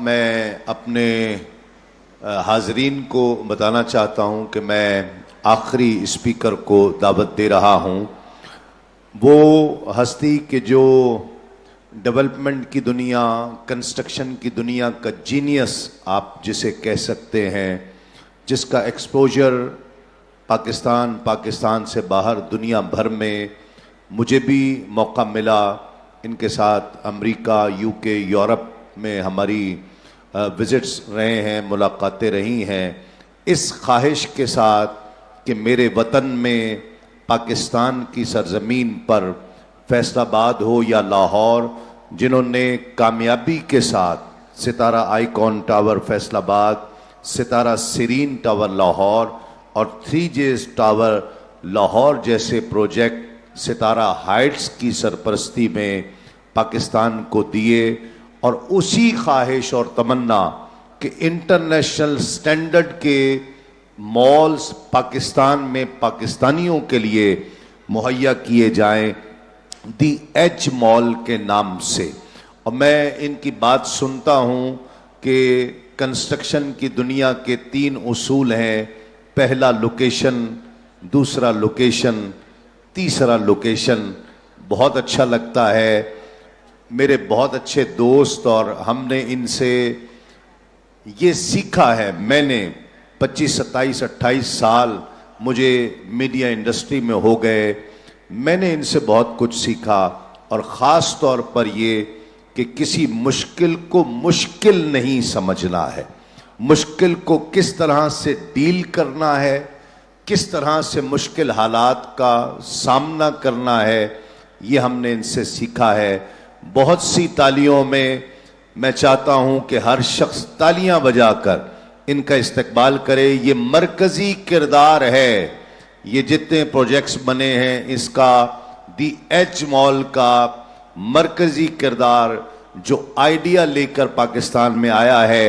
मैं अपने हाजरीन को बताना चाहता हूं कि मैं आखिरी स्पीकर को दावत दे रहा हूं। वो हस्ती के जो डेवलपमेंट की दुनिया, कंस्ट्रक्शन की दुनिया का जीनियस आप जिसे कह सकते हैं, जिसका एक्सपोजर पाकिस्तान से बाहर दुनिया भर में मुझे भी मौका मिला। इनके साथ अमेरिका, यूके, यूरोप में हमारी विजिट्स रहे हैं, मुलाकातें रही हैं, इस ख्वाहिश के साथ कि मेरे वतन में पाकिस्तान की सरजमीन पर फैसलाबाद हो या लाहौर, जिन्होंने कामयाबी के साथ सितारा आइकॉन टावर फैसलाबाद, सितारा सीरीन टावर लाहौर और 3J टावर लाहौर जैसे प्रोजेक्ट सितारा हाइट्स की सरपरस्ती में पाकिस्तान को दिए, और उसी ख्वाहिश और तमन्ना कि इंटरनेशनल स्टैंडर्ड के मॉल्स पाकिस्तान में पाकिस्तानियों के लिए मुहैया किए जाएं, दी एज मॉल के नाम से। और मैं इनकी बात सुनता हूं कि कंस्ट्रक्शन की दुनिया के 3 उसूल हैं, पहला लोकेशन, दूसरा लोकेशन, तीसरा लोकेशन। बहुत अच्छा लगता है। मेरे बहुत अच्छे दोस्त और हमने इनसे ये सीखा है। मैंने 25, 27, 28 साल मुझे मीडिया इंडस्ट्री में हो गए। मैंने इनसे बहुत कुछ सीखा, और ख़ास तौर पर ये कि किसी मुश्किल को मुश्किल नहीं समझना है, मुश्किल को किस तरह से डील करना है, किस तरह से मुश्किल हालात का सामना करना है, ये हमने इनसे सीखा है। बहुत सी तालियों में मैं चाहता हूं कि हर शख्स तालियां बजाकर इनका इस्तकबाल करे। ये मरकजी किरदार है, ये जितने प्रोजेक्ट्स बने हैं इसका, दी एज मॉल का मरकजी किरदार जो आइडिया लेकर पाकिस्तान में आया है।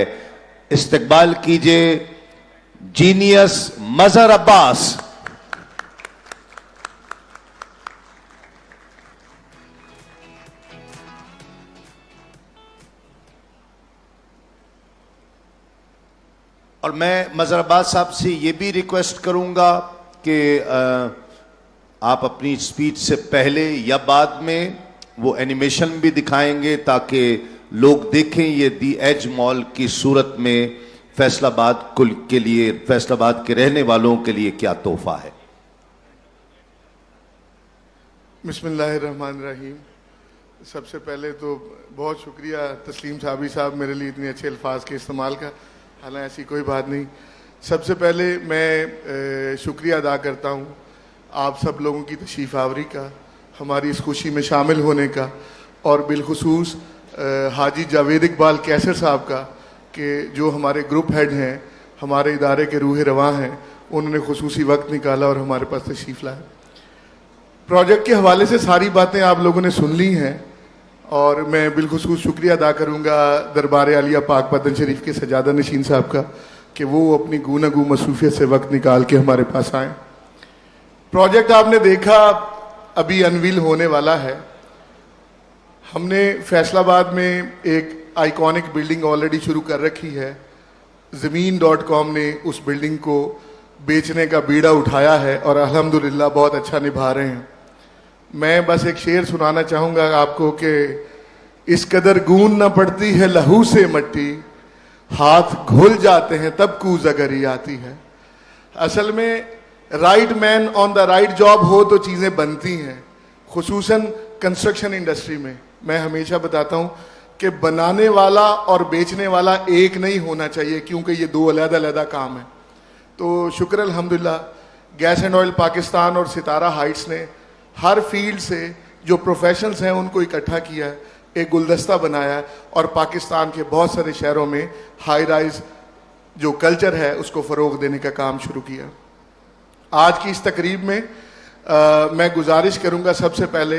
इस्तकबाल कीजिए जीनियस मजहर अब्बास। और मैं मजहर अब्बास साहब से ये भी रिक्वेस्ट करूंगा कि आप अपनी स्पीच से पहले या बाद में वो एनिमेशन भी दिखाएंगे ताकि लोग देखें ये दी एज मॉल की सूरत में फैसलाबाद कुल के लिए, फैसलाबाद के रहने वालों के लिए क्या तोहफा है। बिस्मिल्लाहिर्रहमानिर्रहीम। सबसे पहले तो बहुत शुक्रिया तस्लीम साहबी साहब मेरे लिए इतने अच्छे अल्फाज के इस्तेमाल का। हालांकि ऐसी कोई बात नहीं। सबसे पहले मैं शुक्रिया अदा करता हूँ आप सब लोगों की तशरीफ़ आवरी का, हमारी इस खुशी में शामिल होने का, और बिलखुसूस हाजी जावेद इकबाल कैसर साहब का कि जो हमारे ग्रुप हेड हैं, हमारे इदारे के रूह रवां हैं, उन्होंने खुसूसी वक्त निकाला और हमारे पास तशरीफ़ लाया। प्रोजेक्ट के हवाले से सारी बातें आप लोगों ने सुन ली हैं, और मैं बिलखुसूस शुक्रिया अदा करूँगा दरबार आलिया पाक बदन शरीफ के सजादा नशीन साहब का कि वो अपनी गूनगू मसरूफियत से वक्त निकाल के हमारे पास आए। प्रोजेक्ट आपने देखा अभी अनवील होने वाला है। हमने फैसलाबाद में एक आइकॉनिक बिल्डिंग ऑलरेडी शुरू कर रखी है। ज़मीन.com ने उस बिल्डिंग को बेचने का बीड़ा उठाया है और अल्हम्दुलिल्लाह बहुत अच्छा निभा रहे हैं। मैं बस एक शेर सुनाना चाहूँगा आपको कि इस कदर गूंद न पड़ती है लहू से मट्टी, हाथ घुल जाते हैं तब कूज अगर ही आती है। असल में right man on the right job हो तो चीज़ें बनती हैं, खुसूसन कंस्ट्रक्शन इंडस्ट्री में। मैं हमेशा बताता हूँ कि बनाने वाला और बेचने वाला एक नहीं होना चाहिए, क्योंकि ये 2 अलग-अलग काम है। तो शुक्र अल्हम्दुलिल्लाह गैस एंड ऑयल पाकिस्तान और सितारा हाइट्स ने हर फील्ड से जो प्रोफेशनल्स हैं उनको इकट्ठा किया है, एक गुलदस्ता बनाया है, और पाकिस्तान के बहुत सारे शहरों में हाई राइज जो कल्चर है उसको फ़रोग देने का काम शुरू किया। आज की इस तकरीब में मैं गुजारिश करूंगा सबसे पहले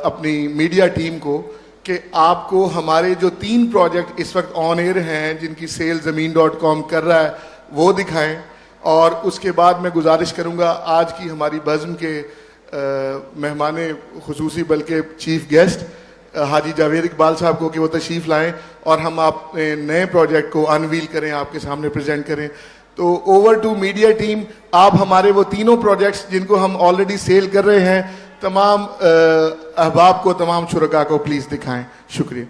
अपनी मीडिया टीम को कि आपको हमारे जो 3 प्रोजेक्ट इस वक्त ऑन एयर हैं जिनकी सेल ज़मीन.com कर रहा है वो दिखाएं, और उसके बाद मैं गुजारिश करूंगा आज की हमारी बज़्म के मेहमान खुसूसी बल्कि चीफ गेस्ट हाजी जावेद इकबाल साहब को कि वो तशरीफ़ लाएं और हम आप नए प्रोजेक्ट को अनवील करें, आपके सामने प्रेजेंट करें। तो ओवर टू मीडिया टीम, आप हमारे वो तीनों प्रोजेक्ट्स जिनको हम ऑलरेडी सेल कर रहे हैं, तमाम अहबाब को, तमाम शुरका को प्लीज़ दिखाएं। शुक्रिया।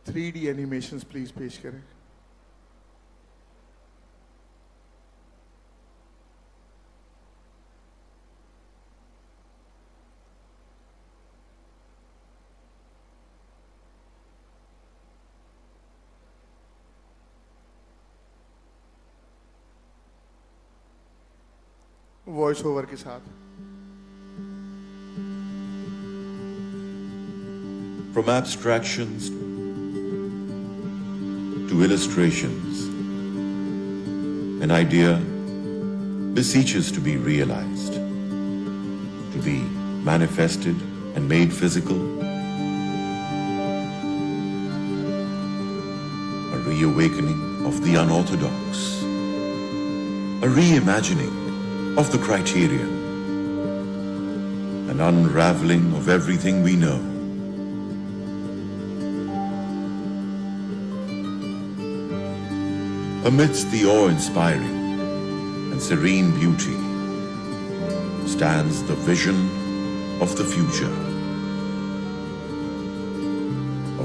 थ्री डी एनिमेशंस प्लीज पेश करें। वॉइस ओवर के साथ। From abstractions to illustrations, an idea beseeches to be realized, to be manifested and made physical. A reawakening of the unorthodox, a reimagining of the criterion, an unraveling of everything we know. Amidst the awe-inspiring and serene beauty stands the vision of the future,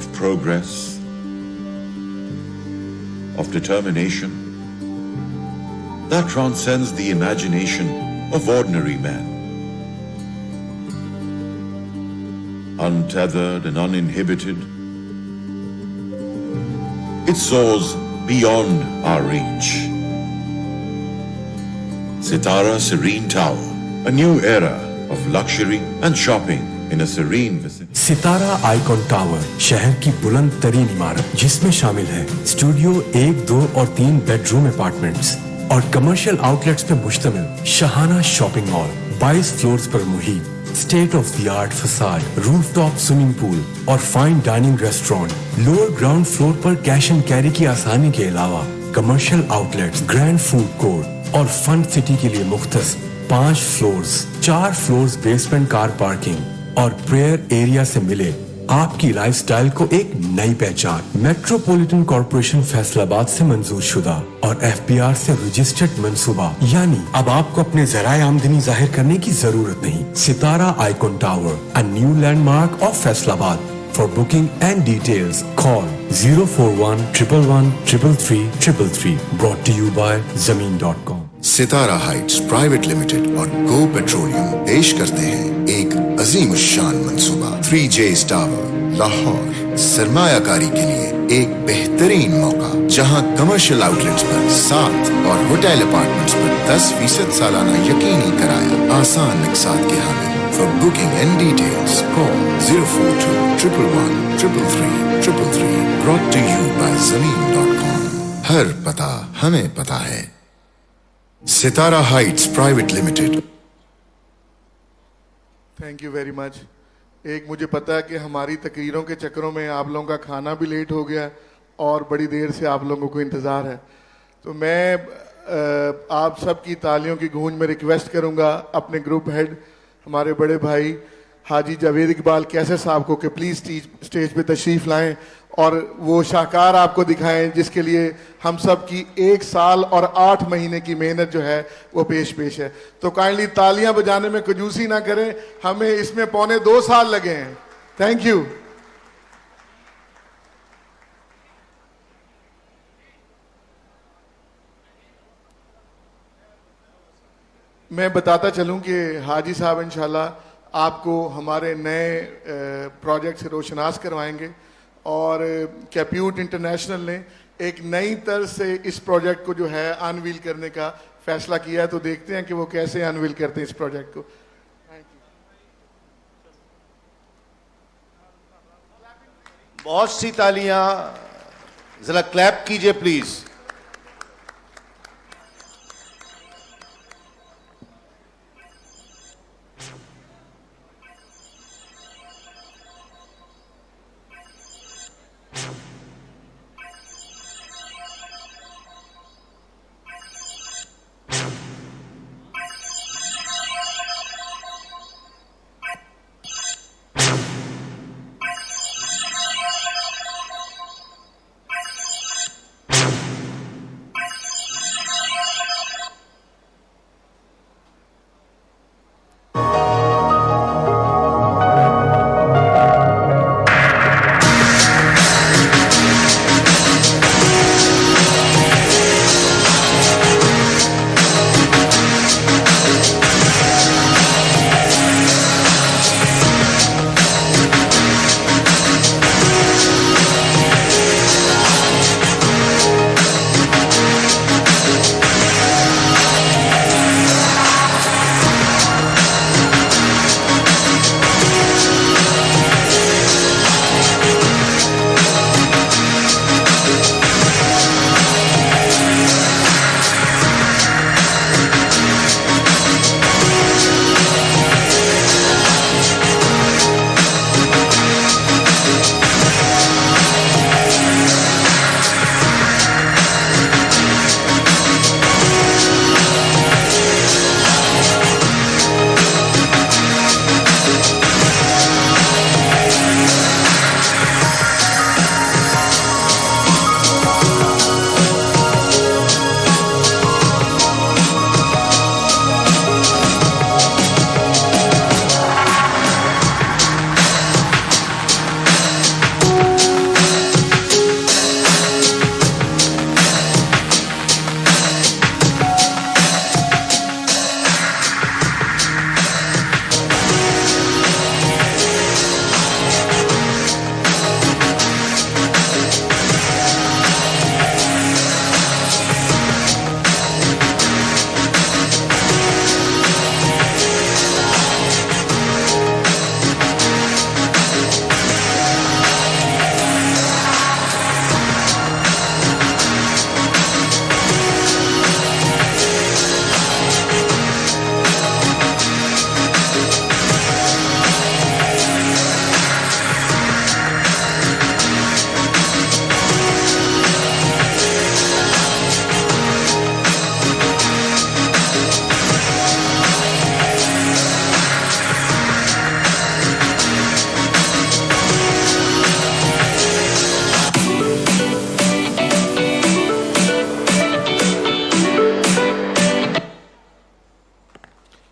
of progress, of determination that transcends the imagination of ordinary men. Untethered and uninhibited, it soars beyond our reach. Sitara Serene Tower, a new era of luxury and shopping in a serene vicinity. Sitara icon tower शहर की बुलंद तरीन इमारत, जिसमें शामिल है studio 1, 2 और 3 bedroom apartments और कमर्शियल आउटलेट्स पे मुश्तमिल शाहाना शॉपिंग मॉल, 22 फ्लोर्स पर मुहित state of the art facade, rooftop swimming pool और fine dining restaurant. Lower ground floor पर कैश एंड कैरी की आसानी के अलावा commercial outlets, grand food court और फन सिटी के लिए मुख्तस 5 floors, 4 floors basement car parking और प्रेयर एरिया से मिले आपकी लाइफस्टाइल को एक नई पहचान। मेट्रोपॉलिटन कॉर्पोरेशन फैसलाबाद से मंजूर शुदा और FBR से रजिस्टर्ड मंसूबा, यानी अब आपको अपने जराए आमदनी जाहिर करने की जरूरत नहीं। Sitara icon tower, a new landmark of Faisalabad. For booking and details, call 041 111 333 333. Brought to you by Zameen.com. Sitara heights private limited और गो पेट्रोलियम पेश करते हैं एक अजीम शान मंसूबा 3J's टावर लाहौर। सरमायाकारी के लिए एक बेहतरीन मौका, जहां कमर्शियल आउटलेट्स पर 7 और होटल अपार्टमेंट्स पर 10% सालाना यकीनी किराया, आसान निकसात के हामिल। For booking and details, call 042 111 333 333. Brought to you by Zameen.com. हर पता हमें पता है। Sitara heights private limited. Thank you very much. एक मुझे पता है कि हमारी तकरीरों के चक्करों में आप लोगों का खाना भी लेट हो गया और बड़ी देर से आप लोगों को इंतज़ार है, तो मैं आप सबकी तालियों की गूंज में रिक्वेस्ट करूंगा अपने ग्रुप हेड हमारे बड़े भाई हाजी जावेद इकबाल कैसे साहब को कि प्लीज़ स्टेज पे तशरीफ़ लाएं और वो शाहकार आपको दिखाएं जिसके लिए हम सब की 1 साल और 8 महीने की मेहनत जो है वो पेश है। तो काइंडली तालियां बजाने में कंजूसी ना करें, हमें इसमें 2.25 साल लगे हैं। Thank you. मैं बताता चलूं कि हाजी साहब इंशाल्लाह आपको हमारे नए प्रोजेक्ट से रोशनास करवाएंगे और कैप्यूट इंटरनेशनल ने एक नई तरह से इस प्रोजेक्ट को जो है अनवील करने का फैसला किया है, तो देखते हैं कि वो कैसे अनवील करते हैं इस प्रोजेक्ट को। बहुत सी तालियां, जरा क्लैप कीजिए प्लीज।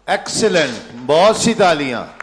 एक्सीलेंट, बहुत सी तालियां।